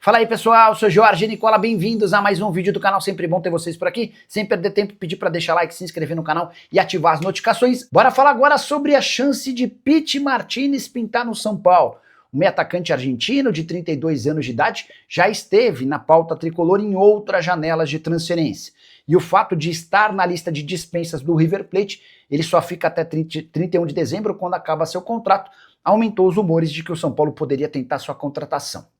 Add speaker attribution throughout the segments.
Speaker 1: Fala aí pessoal, sou Jorge Nicola, bem-vindos a mais um vídeo do canal, sempre bom ter vocês por aqui, sem perder tempo, pedir para deixar like, se inscrever no canal e ativar as notificações. Bora falar agora sobre a chance de Pity Martinez pintar no São Paulo. O meio atacante argentino de 32 anos de idade já esteve na pauta tricolor em outras janelas de transferência. E o fato de estar na lista de dispensas do River Plate, ele só fica até 31 de dezembro, quando acaba seu contrato, aumentou os rumores de que o São Paulo poderia tentar sua contratação.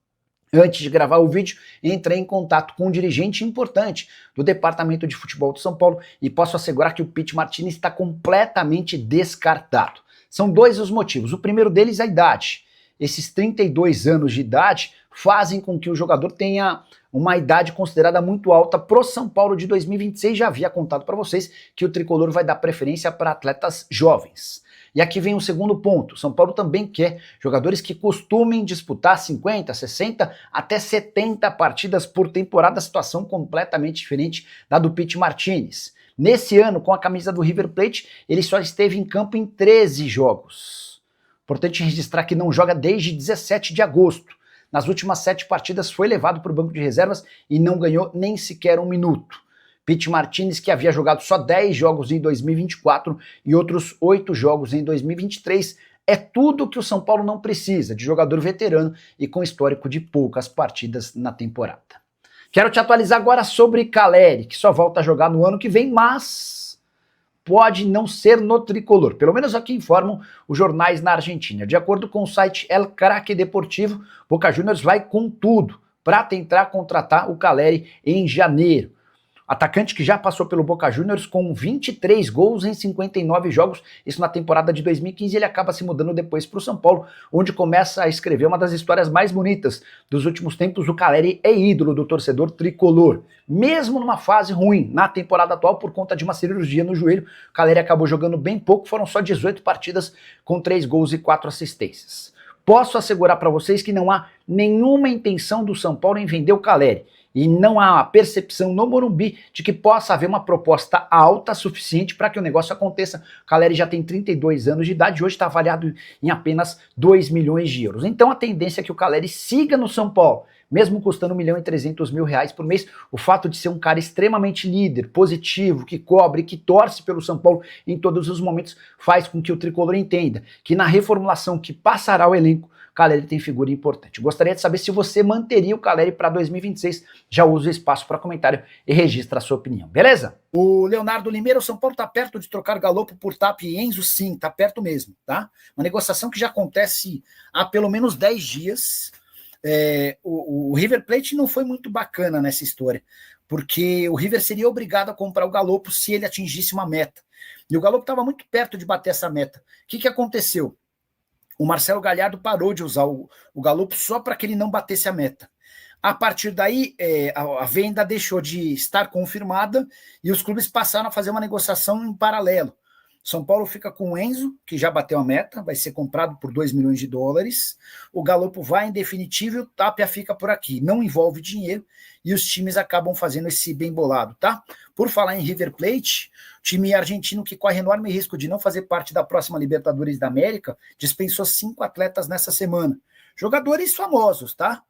Speaker 1: Antes de gravar o vídeo, entrei em contato com um dirigente importante do departamento de futebol do São Paulo e posso assegurar que o Pity Martinez está completamente descartado. São dois os motivos. O primeiro deles é a idade. Esses 32 anos de idade fazem com que o jogador tenha uma idade considerada muito alta para o São Paulo de 2026. Já havia contado para vocês que o tricolor vai dar preferência para atletas jovens. E aqui vem o segundo ponto. São Paulo também quer jogadores que costumem disputar 50, 60, até 70 partidas por temporada, situação completamente diferente da do Pity Martinez. Nesse ano, com a camisa do River Plate, ele só esteve em campo em 13 jogos. Importante registrar que não joga desde 17 de agosto. Nas últimas 7 partidas foi levado para o banco de reservas e não ganhou nem sequer um minuto. Pity Martinez, que havia jogado só 10 jogos em 2024 e outros 8 jogos em 2023, é tudo que o São Paulo não precisa, de jogador veterano e com histórico de poucas partidas na temporada. Quero te atualizar agora sobre Caleri, que só volta a jogar no ano que vem, mas pode não ser no tricolor. Pelo menos aqui informam os jornais na Argentina. De acordo com o site El Craque Deportivo, Boca Juniors vai com tudo para tentar contratar o Caleri em janeiro. Atacante que já passou pelo Boca Juniors com 23 gols em 59 jogos, isso na temporada de 2015, ele acaba se mudando depois para o São Paulo, onde começa a escrever uma das histórias mais bonitas dos últimos tempos. O Caleri é ídolo do torcedor tricolor. Mesmo numa fase ruim na temporada atual, por conta de uma cirurgia no joelho, o Caleri acabou jogando bem pouco, foram só 18 partidas com 3 gols e 4 assistências. Posso assegurar para vocês que não há nenhuma intenção do São Paulo em vender o Caleri. E não há a percepção no Morumbi de que possa haver uma proposta alta suficiente para que o negócio aconteça. O Caleri já tem 32 anos de idade e hoje está avaliado em apenas 2 milhões de euros. Então a tendência é que o Caleri siga no São Paulo, mesmo custando R$1.300.000 por mês. O fato de ser um cara extremamente líder, positivo, que cobre, que torce pelo São Paulo em todos os momentos, faz com que o tricolor entenda que na reformulação que passará o elenco, Caleri tem figura importante. Gostaria de saber se você manteria o Caleri para 2026. Já usa o espaço para comentário e registra a sua opinião, beleza? O Leonardo Limeira, o São Paulo está perto de trocar Galopo por Tapia e Enzo? Sim, está perto mesmo, tá? Uma negociação que já acontece há pelo menos 10 dias. O River Plate não foi muito bacana nessa história, porque o River seria obrigado a comprar o Galopo se ele atingisse uma meta. E o Galopo estava muito perto de bater essa meta. O que aconteceu? O Marcelo Galhardo parou de usar o Galopo só para que ele não batesse a meta. A partir daí, a venda deixou de estar confirmada e os clubes passaram a fazer uma negociação em paralelo. São Paulo fica com o Enzo, que já bateu a meta, vai ser comprado por 2 milhões de dólares. O Galopo vai em definitivo e o Tapia fica por aqui. Não envolve dinheiro e os times acabam fazendo esse bem bolado, tá? Por falar em River Plate, time argentino que corre enorme risco de não fazer parte da próxima Libertadores da América, dispensou 5 atletas nessa semana. Jogadores famosos, tá?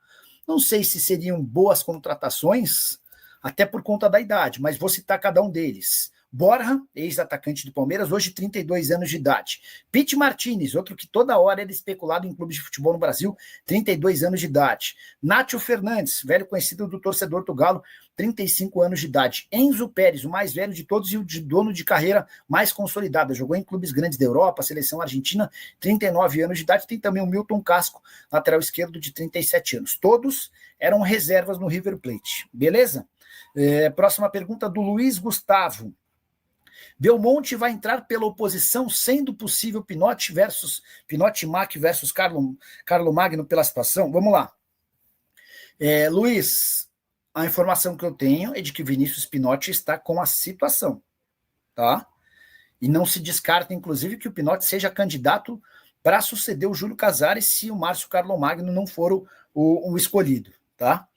Speaker 1: Não sei se seriam boas contratações, até por conta da idade, mas vou citar cada um deles. Borja, ex-atacante do Palmeiras, hoje 32 anos de idade. Pity Martinez, outro que toda hora era especulado em clubes de futebol no Brasil, 32 anos de idade. Nátio Fernandes, velho conhecido do torcedor do Galo, 35 anos de idade. Enzo Pérez, o mais velho de todos e o dono de carreira mais consolidada. Jogou em clubes grandes da Europa, seleção argentina, 39 anos de idade. Tem também o Milton Casco, lateral esquerdo de 37 anos. Todos eram reservas no River Plate. Beleza? Próxima pergunta do Luiz Gustavo. Belmonte vai entrar pela oposição, sendo possível Pinotti Mac versus Carlo Magno pela situação? Vamos lá. Luiz, a informação que eu tenho é de que Vinícius Pinotti está com a situação, tá? E não se descarta, inclusive, que o Pinotti seja candidato para suceder o Júlio Casares se o Márcio Carlo Magno não for o escolhido, tá?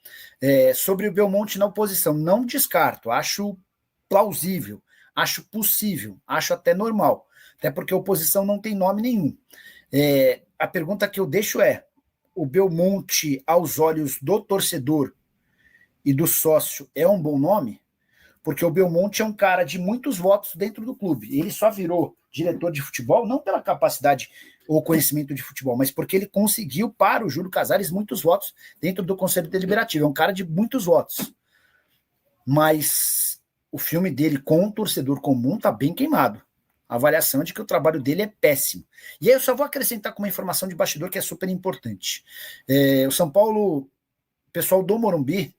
Speaker 1: Sobre o Belmonte na oposição, não descarto, acho plausível. Acho possível, acho até normal, até porque a oposição não tem nome nenhum. A pergunta que eu deixo é, o Belmonte, aos olhos do torcedor e do sócio, é um bom nome, porque o Belmonte é um cara de muitos votos dentro do clube. Ele só virou diretor de futebol, não pela capacidade ou conhecimento de futebol, mas porque ele conseguiu para o Júlio Casares muitos votos dentro do Conselho Deliberativo. É um cara de muitos votos. Mas o filme dele com o torcedor comum está bem queimado. A avaliação é de que o trabalho dele é péssimo. E aí eu só vou acrescentar com uma informação de bastidor que é super importante. O São Paulo, o pessoal do Morumbi,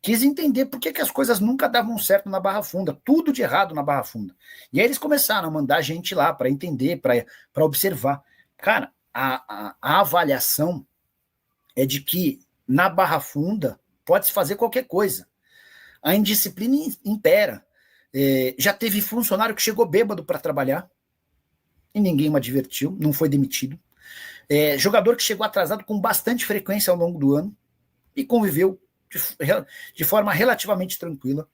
Speaker 1: quis entender por que as coisas nunca davam certo na Barra Funda, tudo de errado na Barra Funda. E aí eles começaram a mandar gente lá para entender, para observar. Cara, a avaliação é de que na Barra Funda pode-se fazer qualquer coisa. A indisciplina impera. Já teve funcionário que chegou bêbado para trabalhar e ninguém o advertiu, não foi demitido. Jogador que chegou atrasado com bastante frequência ao longo do ano e conviveu de forma relativamente tranquila.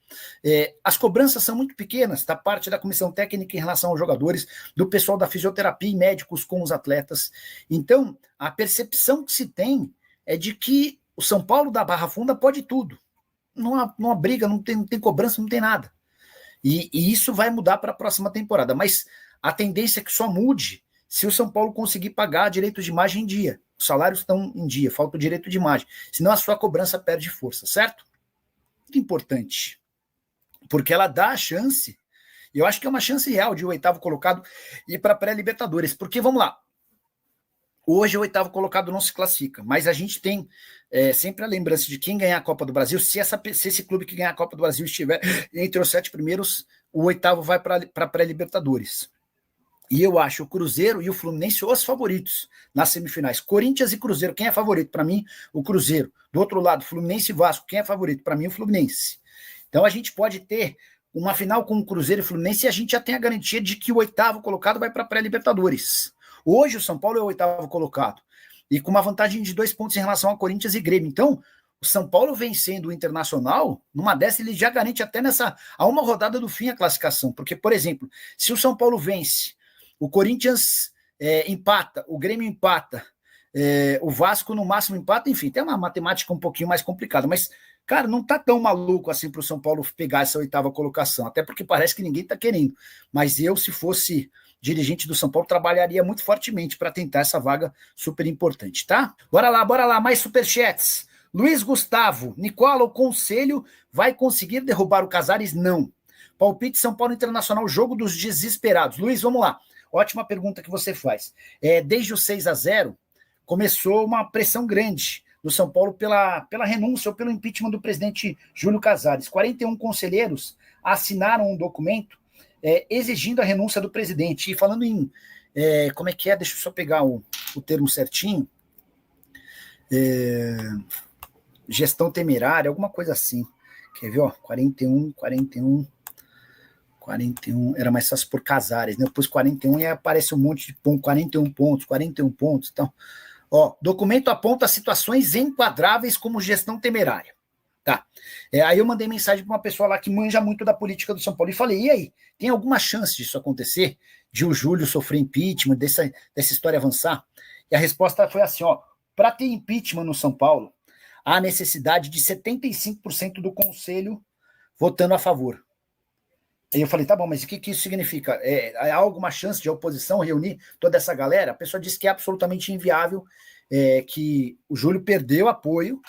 Speaker 1: As cobranças são muito pequenas da parte da comissão técnica em relação aos jogadores, do pessoal da fisioterapia e médicos com os atletas. Então, a percepção que se tem é de que o São Paulo da Barra Funda pode tudo. Não há briga, não tem cobrança, não tem nada. E isso vai mudar para a próxima temporada. Mas a tendência é que só mude se o São Paulo conseguir pagar direitos de imagem em dia. Os salários estão em dia, falta o direito de imagem. Senão a sua cobrança perde força, certo? Muito importante. Porque ela dá a chance, e eu acho que é uma chance real de o 8º colocado ir para a pré-Libertadores. Porque, vamos lá, hoje o 8º colocado não se classifica, mas a gente tem sempre a lembrança de quem ganhar a Copa do Brasil. Se esse clube que ganhar a Copa do Brasil estiver entre os 7 primeiros, o 8º vai para a pré-Libertadores. E eu acho o Cruzeiro e o Fluminense os favoritos nas semifinais. Corinthians e Cruzeiro, quem é favorito? Para mim, o Cruzeiro. Do outro lado, Fluminense e Vasco, quem é favorito? Para mim, o Fluminense. Então a gente pode ter uma final com o Cruzeiro e Fluminense e a gente já tem a garantia de que o 8º colocado vai para a pré-Libertadores. Hoje o São Paulo é o 8º colocado e com uma vantagem de 2 pontos em relação a Corinthians e Grêmio. Então, o São Paulo vencendo o Internacional, numa dessa ele já garante até a uma rodada do fim a classificação. Porque, por exemplo, se o São Paulo vence, o Corinthians empata, o Grêmio empata, o Vasco no máximo empata, enfim, tem uma matemática um pouquinho mais complicada, mas, cara, não tá tão maluco assim para o São Paulo pegar essa 8ª colocação, até porque parece que ninguém tá querendo, mas eu, se fosse dirigente do São Paulo, trabalharia muito fortemente para tentar essa vaga super importante, tá? Bora lá, mais superchats. Luiz Gustavo, Nicola, o Conselho vai conseguir derrubar o Casares? Não. Palpite São Paulo Internacional, jogo dos desesperados. Luiz, vamos lá. Ótima pergunta que você faz. Desde o 6-0, começou uma pressão grande do São Paulo pela renúncia ou pelo impeachment do presidente Júlio Casares. 41 conselheiros assinaram um documento exigindo a renúncia do presidente. E falando em... como é que é? Deixa eu só pegar o termo certinho. Gestão temerária, alguma coisa assim. Quer ver? 41... 41, era mais fácil por Casares, né? Depois 41 e aparece um monte de pontos, 41 pontos, então. Documento aponta situações enquadráveis como gestão temerária. Tá. Aí eu mandei mensagem para uma pessoa lá que manja muito da política do São Paulo e falei, e aí, tem alguma chance disso acontecer? De o Júlio sofrer impeachment, dessa história avançar? E a resposta foi assim, para ter impeachment no São Paulo, há necessidade de 75% do conselho votando a favor. Aí eu falei, tá bom, mas o que isso significa? Há alguma chance de a oposição reunir toda essa galera? A pessoa disse que é absolutamente inviável, que o Júlio perdeu apoio,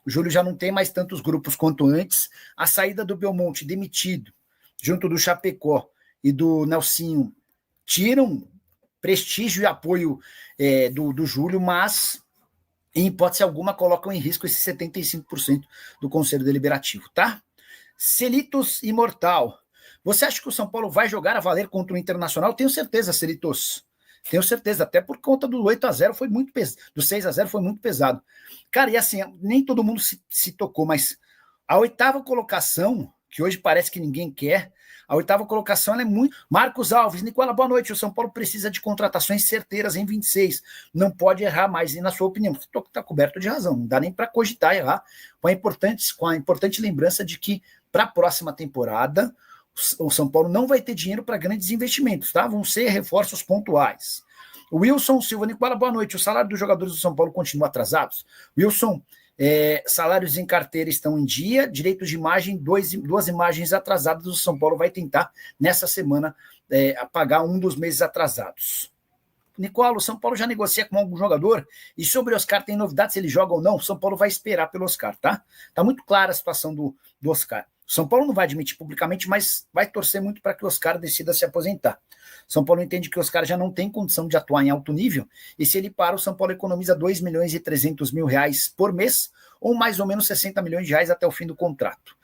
Speaker 1: o Júlio já não tem mais tantos grupos quanto antes, a saída do Belmonte demitido, junto do Chapecó e do Nelsinho, tiram prestígio e apoio do Júlio, mas, em hipótese alguma, colocam em risco esses 75% do Conselho Deliberativo, tá? Celitos Imortal. Você acha que o São Paulo vai jogar a valer contra o Internacional? Tenho certeza, Celitos. Tenho certeza, até por conta do 8-0 foi muito pesado, do 6-0 foi muito pesado. Cara, e assim, nem todo mundo se tocou, mas a 8ª colocação, que hoje parece que ninguém quer, a 8ª colocação ela é muito... Marcos Alves, Nicola, boa noite. O São Paulo precisa de contratações certeiras em 26. Não pode errar mais. E na sua opinião, você está coberto de razão. Não dá nem para cogitar errar. Com a importante lembrança de que para a próxima temporada o São Paulo não vai ter dinheiro para grandes investimentos, tá? Vão ser reforços pontuais. Wilson Silva Nicola, boa noite. O salário dos jogadores do São Paulo continua atrasados? Wilson, salários em carteira estão em dia, direitos de imagem, duas imagens atrasadas. O São Paulo vai tentar, nessa semana, pagar um dos meses atrasados. Nicola, o São Paulo já negocia com algum jogador? E sobre o Oscar, tem novidade se ele joga ou não? O São Paulo vai esperar pelo Oscar, tá? Tá muito clara a situação do Oscar. O São Paulo não vai admitir publicamente, mas vai torcer muito para que o Oscar decida se aposentar. O São Paulo entende que o Oscar já não tem condição de atuar em alto nível, e se ele para, o São Paulo economiza 2 milhões e 300 mil reais por mês, ou mais ou menos 60 milhões de reais até o fim do contrato.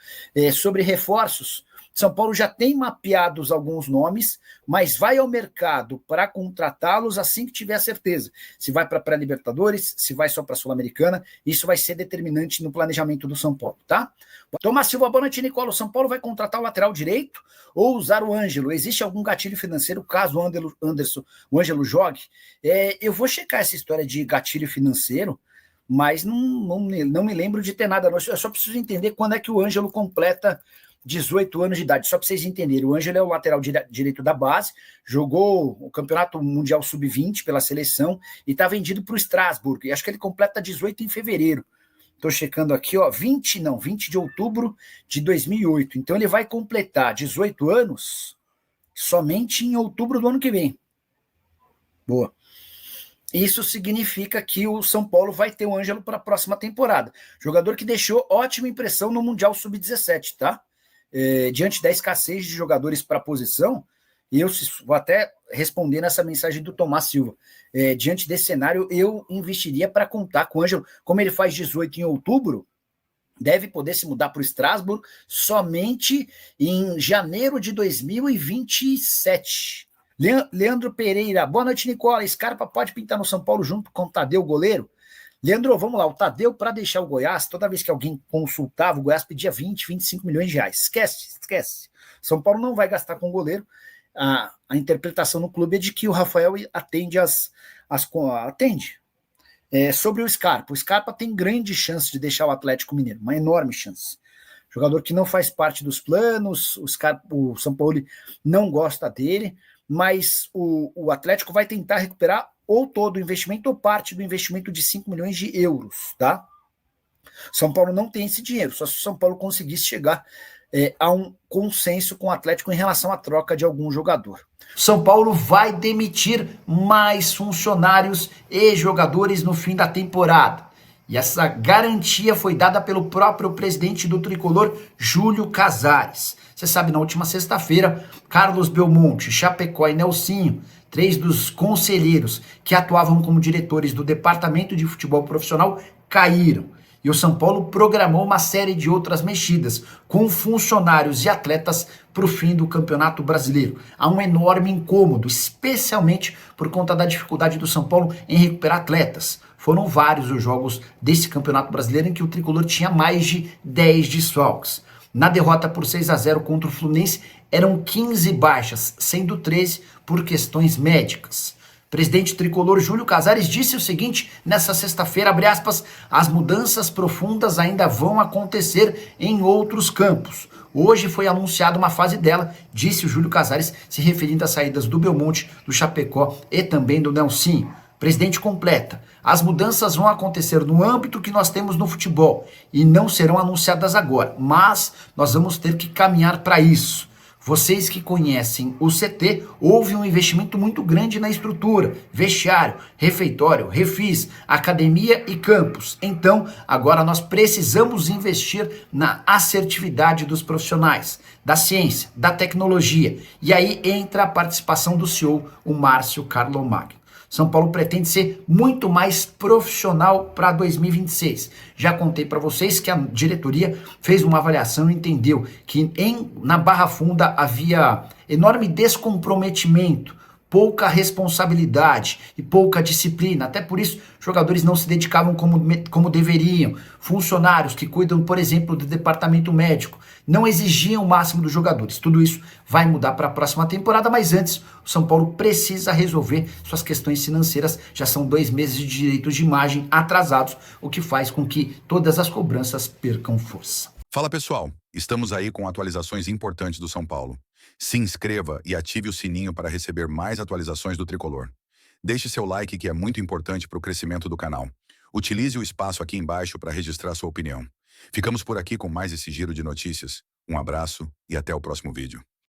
Speaker 1: Sobre reforços, São Paulo já tem mapeados alguns nomes, mas vai ao mercado para contratá-los assim que tiver certeza. Se vai para a pré-Libertadores, se vai só para a Sul-Americana, isso vai ser determinante no planejamento do São Paulo, tá? Tomás Silva, boa noite, Nicola. O São Paulo vai contratar o lateral direito ou usar o Ângelo? Existe algum gatilho financeiro caso o Ângelo jogue? Eu vou checar essa história de gatilho financeiro, mas não me lembro de ter nada. Eu só preciso entender quando é que o Ângelo completa 18 anos de idade, só para vocês entenderem. O Ângelo é o lateral direito da base, jogou o Campeonato Mundial Sub-20 pela seleção e está vendido para o Strasbourg, e acho que ele completa 18 em fevereiro. Estou checando aqui, ó, 20 de outubro de 2008. Então ele vai completar 18 anos somente em outubro do ano que vem. Boa. Isso significa que o São Paulo vai ter o Ângelo para a próxima temporada. Jogador que deixou ótima impressão no Mundial Sub-17, tá? Diante da escassez de jogadores para a posição, eu vou até responder nessa mensagem do Tomás Silva. Diante desse cenário, eu investiria para contar com o Ângelo. Como ele faz 18 em outubro, deve poder se mudar para o Strasbourg somente em janeiro de 2027. Leandro Pereira, boa noite, Nicola. Scarpa pode pintar no São Paulo junto com o Tadeu, goleiro? Leandro, vamos lá, o Tadeu, para deixar o Goiás, toda vez que alguém consultava, o Goiás pedia 20, 25 milhões de reais. Esquece. São Paulo não vai gastar com o goleiro. A interpretação no clube é de que o Rafael atende atende. Sobre o Scarpa tem grande chance de deixar o Atlético Mineiro, uma enorme chance. Jogador que não faz parte dos planos, o São Paulo não gosta dele, mas o Atlético vai tentar recuperar ou todo o investimento ou parte do investimento de 5 milhões de euros, tá? São Paulo não tem esse dinheiro, só se o São Paulo conseguisse chegar a um consenso com o Atlético em relação à troca de algum jogador. São Paulo vai demitir mais funcionários e jogadores no fim da temporada. E essa garantia foi dada pelo próprio presidente do Tricolor, Júlio Casares. Você sabe, na última sexta-feira, Carlos Belmonte, Chapecó e Nelsinho, 3 dos conselheiros que atuavam como diretores do Departamento de Futebol Profissional, caíram. E o São Paulo programou uma série de outras mexidas com funcionários e atletas para o fim do Campeonato Brasileiro. Há um enorme incômodo, especialmente por conta da dificuldade do São Paulo em recuperar atletas. Foram vários os jogos desse Campeonato Brasileiro em que o Tricolor tinha mais de 10 desfalques. Na derrota por 6-0 contra o Fluminense, eram 15 baixas, sendo 13 por questões médicas. O presidente tricolor Júlio Casares disse o seguinte nessa sexta-feira, abre aspas, as mudanças profundas ainda vão acontecer em outros campos. Hoje foi anunciada uma fase dela, disse o Júlio Casares, se referindo às saídas do Belmonte, do Chapecó e também do Nelsinho. O presidente completa, as mudanças vão acontecer no âmbito que nós temos no futebol e não serão anunciadas agora, mas nós vamos ter que caminhar para isso. Vocês que conhecem o CT, houve um investimento muito grande na estrutura, vestiário, refeitório, refis, academia e campos. Então, agora nós precisamos investir na assertividade dos profissionais, da ciência, da tecnologia. E aí entra a participação do CEO, o Márcio Carlomagno. São Paulo pretende ser muito mais profissional para 2026. Já contei para vocês que a diretoria fez uma avaliação e entendeu que na Barra Funda havia enorme descomprometimento, pouca responsabilidade e pouca disciplina. Até por isso, jogadores não se dedicavam como deveriam. Funcionários que cuidam, por exemplo, do departamento médico, não exigiam o máximo dos jogadores. Tudo isso vai mudar para a próxima temporada, mas antes, o São Paulo precisa resolver suas questões financeiras. Já são 2 meses de direitos de imagem atrasados, o que faz com que todas as cobranças percam força.
Speaker 2: Fala pessoal, estamos aí com atualizações importantes do São Paulo. Se inscreva e ative o sininho para receber mais atualizações do Tricolor. Deixe seu like, que é muito importante para o crescimento do canal. Utilize o espaço aqui embaixo para registrar sua opinião. Ficamos por aqui com mais esse giro de notícias. Um abraço e até o próximo vídeo.